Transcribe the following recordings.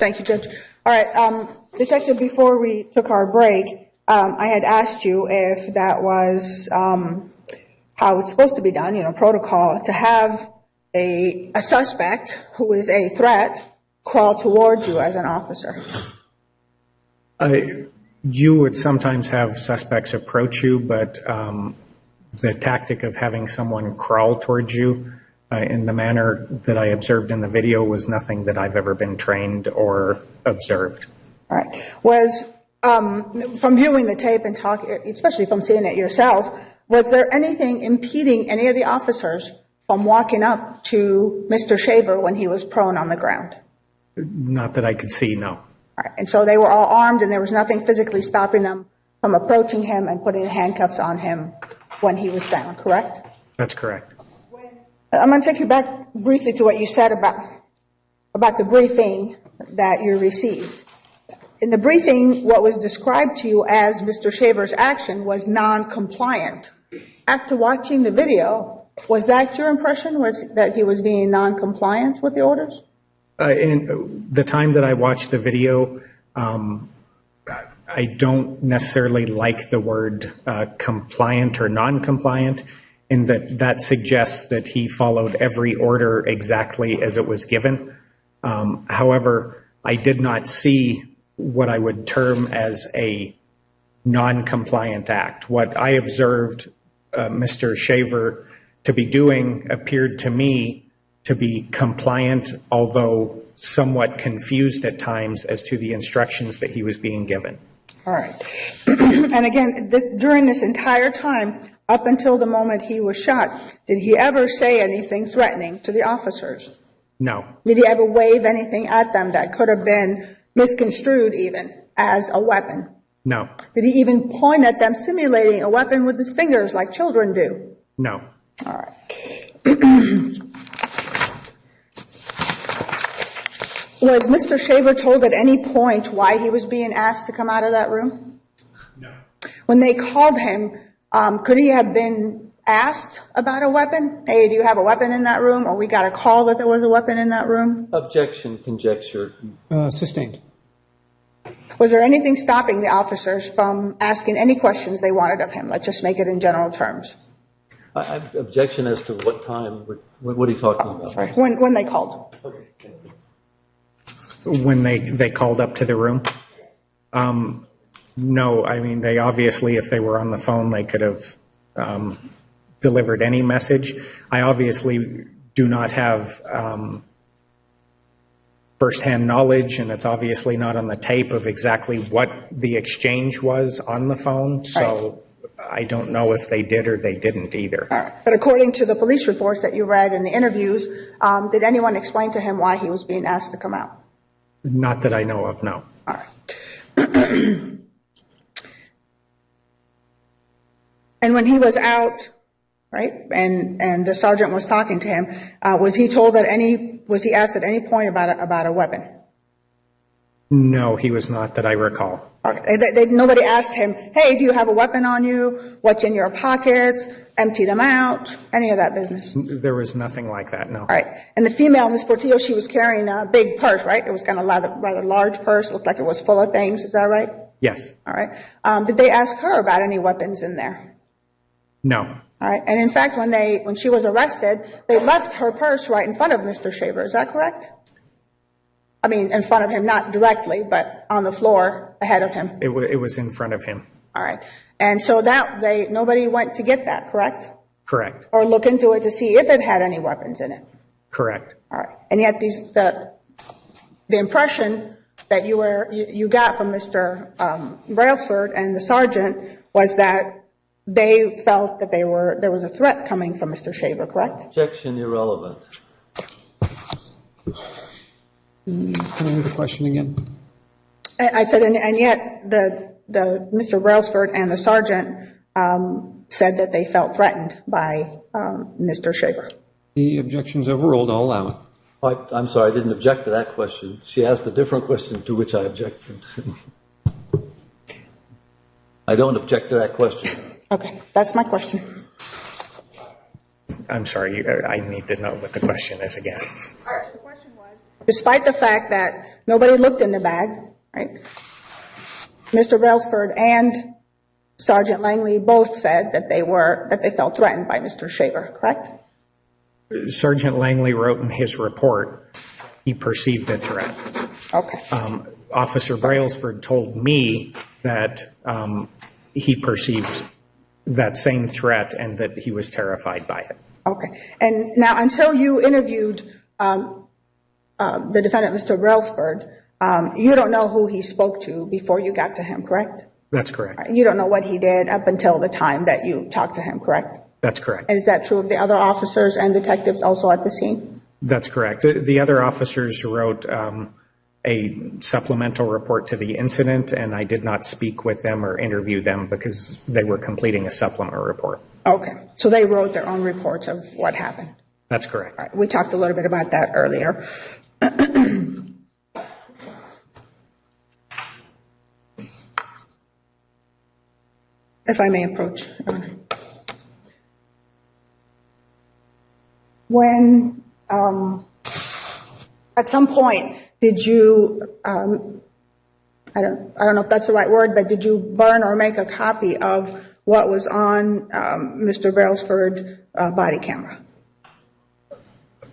Thank you, Judge. All right, Detective, before we took our break, I had asked you if that was how it's supposed to be done, protocol, to have a suspect who is a threat crawl towards you as an officer. You would sometimes have suspects approach you, but the tactic of having someone crawl towards you in the manner that I observed in the video was nothing that I've ever been trained or observed. All right. Was, from viewing the tape and talking, especially from seeing it yourself, was there anything impeding any of the officers from walking up to Mr. Shaver when he was prone on the ground? Not that I could see, no. All right. And so they were all armed and there was nothing physically stopping them from approaching him and putting handcuffs on him when he was down, correct? That's correct. I'm going to take you back briefly to what you said about the briefing that you received. In the briefing, what was described to you as Mr. Shaver's action was non-compliant. After watching the video, was that your impression, was that he was being non-compliant with the orders? In the time that I watched the video, I don't necessarily like the word compliant or non-compliant, in that suggests that he followed every order exactly as it was given. However, I did not see what I would term as a non-compliant act. What I observed Mr. Shaver to be doing appeared to me to be compliant, although somewhat confused at times as to the instructions that he was being given. All right. And again, during this entire time, up until the moment he was shot, did he ever say anything threatening to the officers? No. Did he ever wave anything at them that could have been misconstrued even as a weapon? No. Did he even point at them simulating a weapon with his fingers like children do? No. All right. Was Mr. Shaver told at any point why he was being asked to come out of that room? No. When they called him, could he have been asked about a weapon? Hey, do you have a weapon in that room? Or we got a call that there was a weapon in that room? Objection, conjecture. Sustained. Was there anything stopping the officers from asking any questions they wanted of him? Let's just make it in general terms. Objection as to what time? What are you talking about? Sorry, when they called. When they called up to the room? No, I mean, they obviously, if they were on the phone, they could have delivered any message. I obviously do not have firsthand knowledge, and it's obviously not on the tape of exactly what the exchange was on the phone, so I don't know if they did or they didn't either. All right. But according to the police reports that you read in the interviews, did anyone explain to him why he was being asked to come out? Not that I know of, no. All right. And when he was out, right, and the sergeant was talking to him, was he asked at any point about a weapon? No, he was not, that I recall. Okay. Nobody asked him, hey, do you have a weapon on you? What's in your pockets? Empty them out? Any of that business? There was nothing like that, no. All right. And the female, Miss Portillo, she was carrying a big purse, right? It was kind of rather large purse. Looked like it was full of things. Is that right? Yes. All right. Did they ask her about any weapons in there? No. All right. And in fact, when she was arrested, they left her purse right in front of Mr. Shaver. Is that correct? I mean, in front of him, not directly, but on the floor ahead of him. It was in front of him. All right. And so nobody went to get that, correct? Correct. Or look into it to see if it had any weapons in it. Correct. All right. And yet the impression that you got from Mr. Brailsford and the sergeant was that they felt that there was a threat coming from Mr. Shaver, correct? Objection, irrelevant. Can I hear the question again? I said, and yet the Mr. Brailsford and the sergeant said that they felt threatened by Mr. Shaver. The objection's overruled. I'll allow it. I'm sorry, I didn't object to that question. She asked a different question to which I objected. I don't object to that question. Okay, that's my question. I'm sorry, I need to know what the question is again. All right, the question was, despite the fact that nobody looked in the bag, right? Mr. Brailsford and Sergeant Langley both said that they felt threatened by Mr. Shaver, correct? Sergeant Langley wrote in his report he perceived a threat. Okay. Officer Brailsford told me that he perceived that same threat and that he was terrified by it. Okay. And now, until you interviewed the defendant, Mr. Brailsford, you don't know who he spoke to before you got to him, correct? That's correct. You don't know what he did up until the time that you talked to him, correct? That's correct. And is that true of the other officers and detectives also at the scene? That's correct. The other officers wrote a supplemental report to the incident, and I did not speak with them or interview them because they were completing a supplemental report. Okay. So they wrote their own reports of what happened? That's correct. All right. We talked a little bit about that earlier. If I may approach. When, at some point, did you, I don't know if that's the right word, but did you burn or make a copy of what was on Mr. Brailsford's body camera?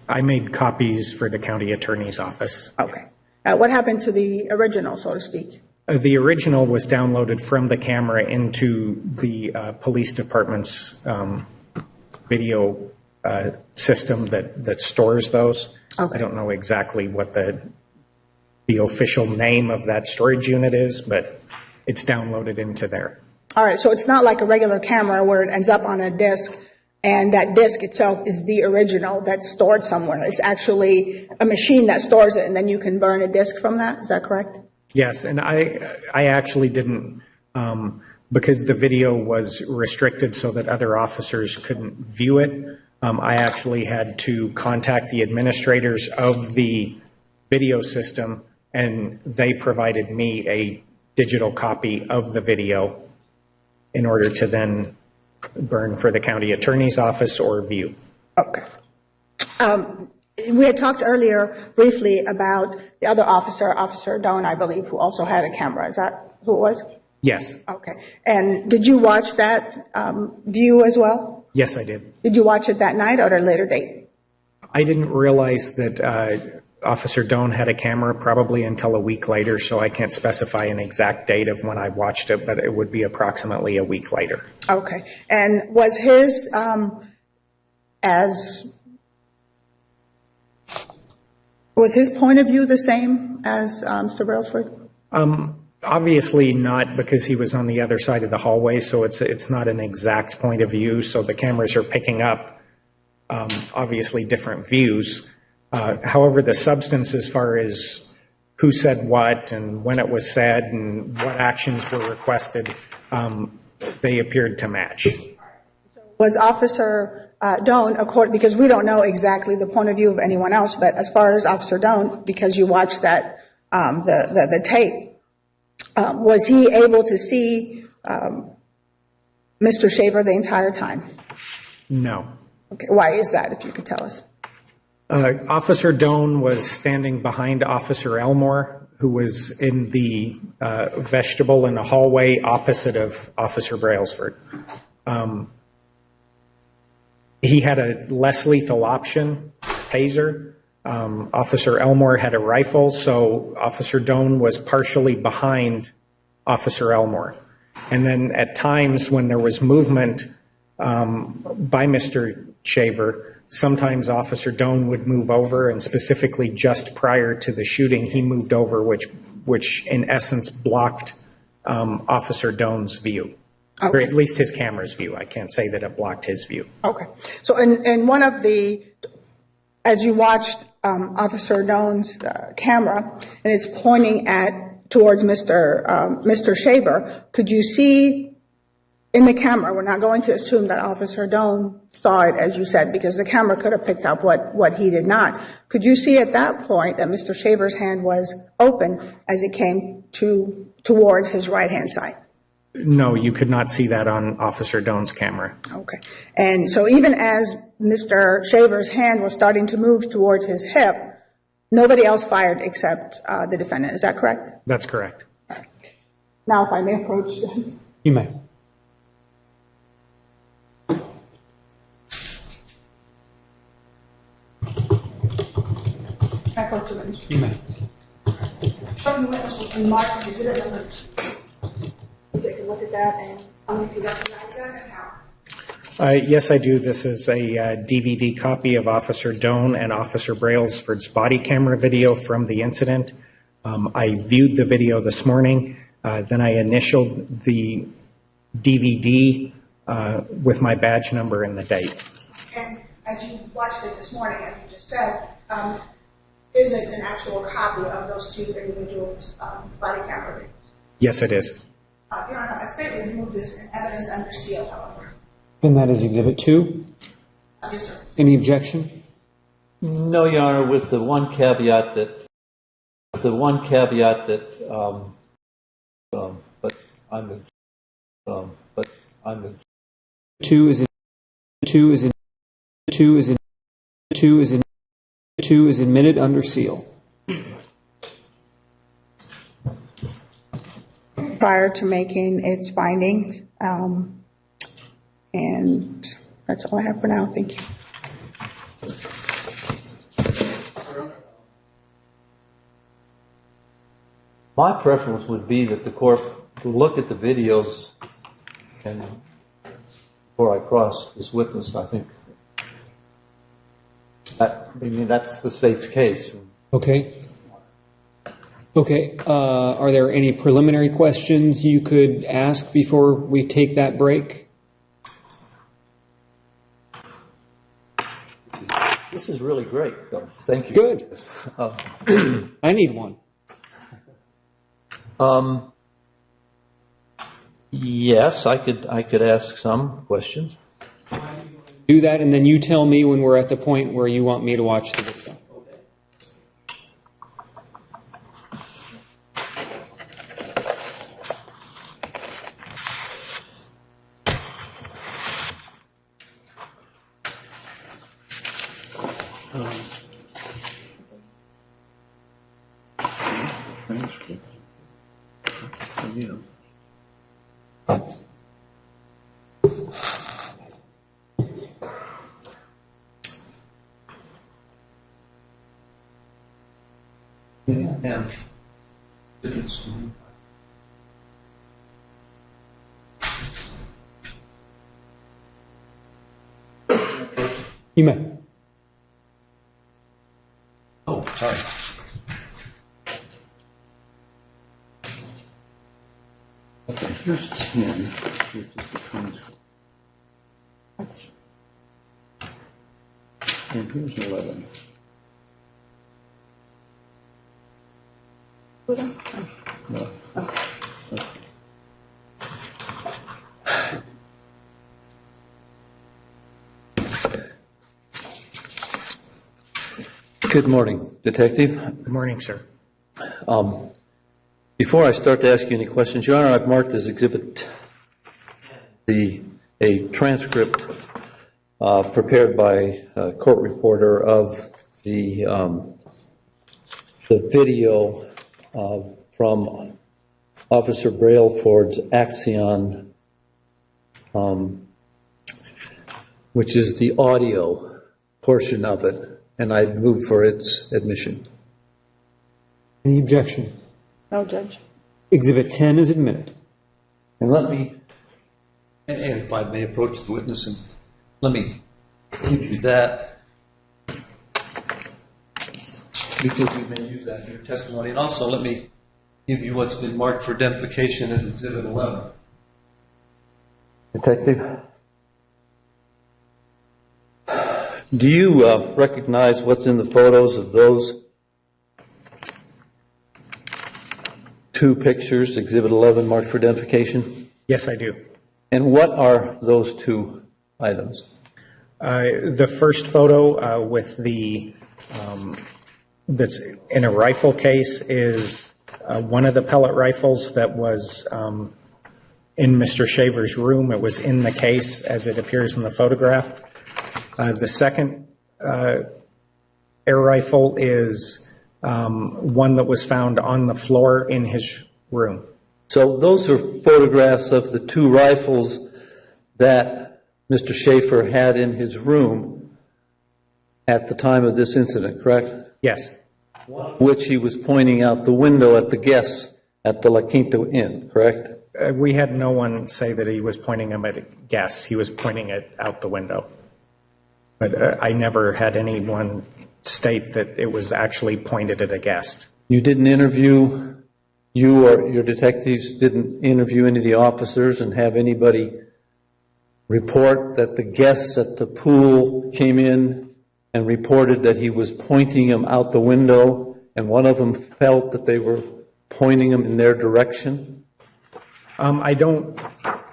I made copies for the county attorney's office. Okay. What happened to the original, so to speak? The original was downloaded from the camera into the police department's video system that stores those. Okay. I don't know exactly what the official name of that storage unit is, but it's downloaded into there. All right, so it's not like a regular camera where it ends up on a disk and that disk itself is the original that's stored somewhere. It's actually a machine that stores it, and then you can burn a disk from that. Is that correct? Yes, and I actually didn't, because the video was restricted so that other officers couldn't view it. I actually had to contact the administrators of the video system, and they provided me a digital copy of the video in order to then burn for the county attorney's office or view. Okay. We had talked earlier briefly about the other officer, Officer Doan, I believe, who also had a camera. Is that who it was? Yes. Okay. And did you watch that view as well? Yes, I did. Did you watch it that night or at a later date? I didn't realize that Officer Doan had a camera probably until a week later, so I can't specify an exact date of when I watched it, but it would be approximately a week later. Okay. And was his was his point of view the same as Mr. Brailsford? Obviously not, because he was on the other side of the hallway, so it's not an exact point of view. So the cameras are picking up obviously different views. However, the substance as far as who said what and when it was said and what actions were requested, they appeared to match. Was Officer Doan, because we don't know exactly the point of view of anyone else, but as far as Officer Doan, because you watched that the tape, was he able to see Mr. Shaver the entire time? No. Okay. Why is that, if you could tell us? Officer Doan was standing behind Officer Elmore, who was in the vestibule in the hallway opposite of Officer Brailsford. He had a less lethal option, taser. Officer Elmore had a rifle, so Officer Doan was partially behind Officer Elmore. And then at times when there was movement by Mr. Shaver, sometimes Officer Doan would move over, and specifically just prior to the shooting, he moved over, which in essence blocked Officer Doan's view. Okay. Or at least his camera's view. I can't say that it blocked his view. Okay. So in one of the, as you watched Officer Doan's camera, and it's pointing towards Mr. Shaver, could you see in the camera, we're not going to assume that Officer Doan saw it, as you said, because the camera could have picked up what he did not. Could you see at that point that Mr. Shaver's hand was open as it came towards his right-hand side? No, you could not see that on Officer Doan's camera. Okay. And so even as Mr. Shaver's hand was starting to move towards his hip, Nobody else fired except the defendant. Is that correct? That's correct. Now, if I may approach. You may. Approach the witness. You may. From the witness will be marked as exhibit number 2. Take a look at that and tell me if you recognize that and how. Yes, I do. This is a DVD copy of Officer Doan and Officer Brailsford's body camera video from the incident. I viewed the video this morning. Then I initialed the DVD with my badge number and the date. And as you watched it this morning, as you just said, is it an actual copy of those two individuals' body camera videos? Yes, it is. Your Honor, I'd say we remove this evidence under seal, however. And that is Exhibit 2. Yes, sir. Any objection? No, Your Honor, with the one caveat that, but I'm in. 2 is admitted under seal. Prior to making its findings, and that's all I have for now. Thank you. My preference would be that the court look at the videos and before I cross this witness, I think that's the state's case. Okay. Okay. Are there any preliminary questions you could ask before we take that break? This is really great. Thank you. Good. I need one. Yes, I could ask some questions. Do that, and then you tell me when we're at the point where you want me to watch the video. You may. Oh, sorry. Okay, here's 10, which is the transcript. And here's 11. No. Okay. Good morning, Detective. Good morning, sir. Before I start to ask you any questions, Your Honor, I've marked as exhibit a transcript prepared by a court reporter of the video from Officer Brailsford's Axion, which is the audio portion of it, and I'd move for its admission. Any objection? No, Judge. Exhibit 10 is admitted. And let me, and if I may approach the witness, and let me give you that, because we may use that in your testimony. And also let me give you what's been marked for identification as Exhibit 11. Detective, do you recognize what's in the photos of those two pictures, Exhibit 11 marked for identification? Yes, I do. And what are those two items? The first photo with the that's in a rifle case is one of the pellet rifles that was in Mr. Shaver's room. It was in the case as it appears in the photograph. The second air rifle is one that was found on the floor in his room. So those are photographs of the two rifles that Mr. Schaefer had in his room at the time of this incident, correct? Yes. Which he was pointing out the window at the guests at the La Quinta Inn, correct? We had no one say that he was pointing them at guests. He was pointing it out the window. But I never had anyone state that it was actually pointed at a guest. You didn't interview, you or your detectives didn't interview any of the officers and have anybody report that the guests at the pool came in and reported that he was pointing them out the window, and one of them felt that they were pointing them in their direction? I don't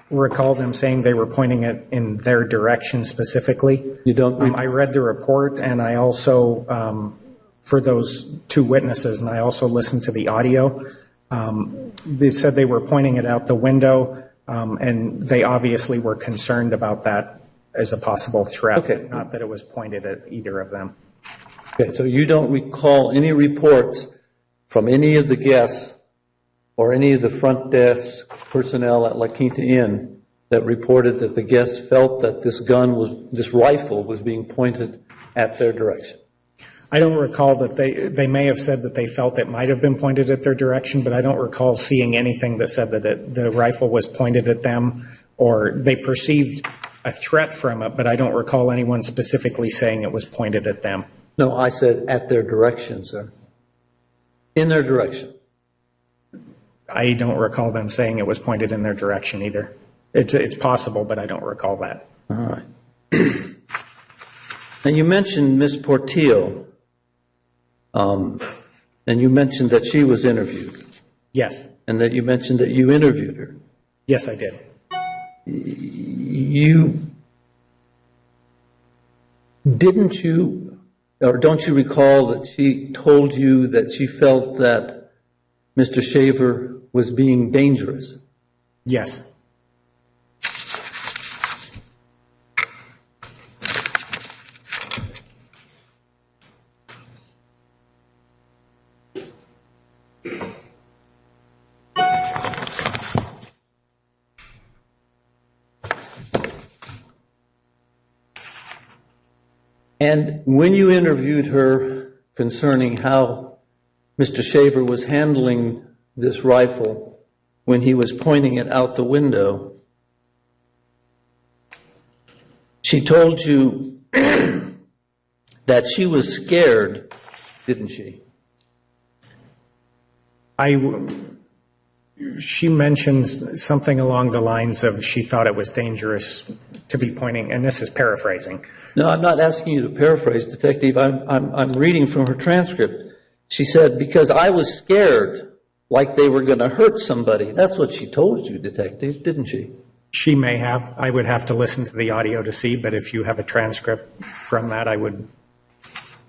recall them saying they were pointing it in their direction specifically. You don't? I read the report, and I also, for those two witnesses, and I also listened to the audio, they said they were pointing it out the window, and they obviously were concerned about that as a possible threat, Okay. not that it was pointed at either of them. Okay, so you don't recall any reports from any of the guests or any of the front desk personnel at La Quinta Inn that reported that the guests felt that this rifle was being pointed at their direction? I don't recall that they may have said that they felt it might have been pointed at their direction, but I don't recall seeing anything that said that the rifle was pointed at them or they perceived a threat from it, but I don't recall anyone specifically saying it was pointed at them. No, I said at their direction, sir. In their direction. I don't recall them saying it was pointed in their direction either. It's possible, but I don't recall that. All right. And you mentioned Miss Portillo, and you mentioned that she was interviewed, Yes. and that you mentioned that you interviewed her. Yes, I did. Don't you recall that she told you that she felt that Mr. Shaver was being dangerous? Yes. And when you interviewed her concerning how Mr. Shaver was handling this rifle when he was pointing it out the window, she told you that she was scared, didn't she? She mentions something along the lines of she thought it was dangerous to be pointing, and this is paraphrasing. No, I'm not asking you to paraphrase, Detective. I'm reading from her transcript. She said, because I was scared like they were going to hurt somebody. That's what she told you, Detective, didn't she? She may have. I would have to listen to the audio to see, but if you have a transcript from that, I would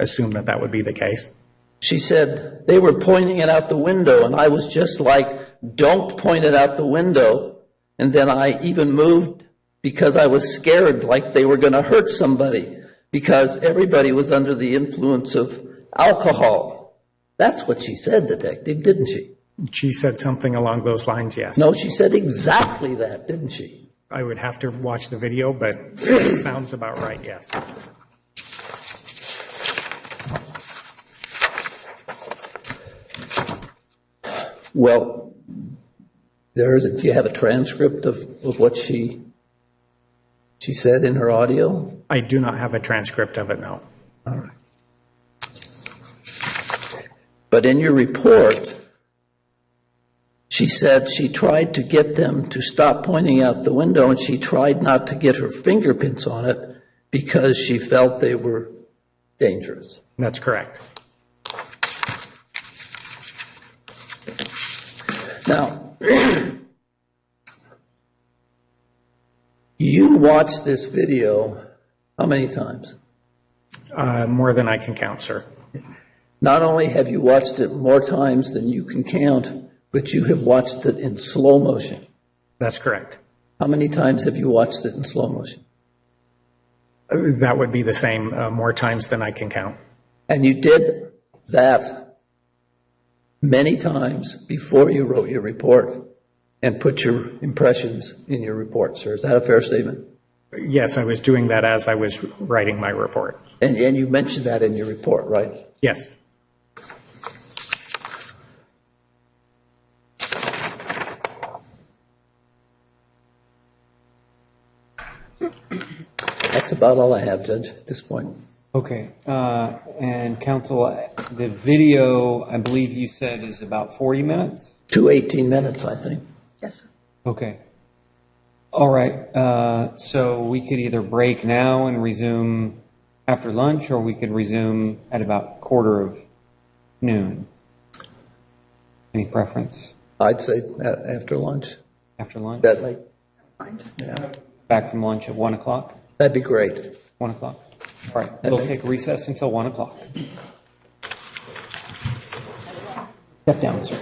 assume that that would be the case. She said, they were pointing it out the window, and I was just like, don't point it out the window. And then I even moved because I was scared like they were going to hurt somebody because everybody was under the influence of alcohol. That's what she said, Detective, didn't she? She said something along those lines, yes. No, she said exactly that, didn't she? I would have to watch the video, but it sounds about right, yes. Well, do you have a transcript of what she said in her audio? I do not have a transcript of it, no. All right. But in your report, she said she tried to get them to stop pointing out the window, and she tried not to get her fingerprints on it because she felt they were dangerous. That's correct. Now, you watched this video how many times? More than I can count, sir. Not only have you watched it more times than you can count, but you have watched it in slow motion. That's correct. How many times have you watched it in slow motion? That would be the same, more times than I can count. And you did that many times before you wrote your report and put your impressions in your report, sir. Is that a fair statement? Yes, I was doing that as I was writing my report. And you mentioned that in your report, right? Yes. That's about all I have, Judge, at this point. Okay, and counsel, the video, I believe you said is about 40 minutes? 18 minutes, I think. Yes, sir. Okay. All right, so we could either break now and resume after lunch, or we could resume at about 12:45. Any preference? I'd say after lunch. After lunch? That late? Fine. Yeah, Back from lunch at 1 o'clock? that'd be great. 1 o'clock. All right, we'll take recess until 1 o'clock. Step down, sir.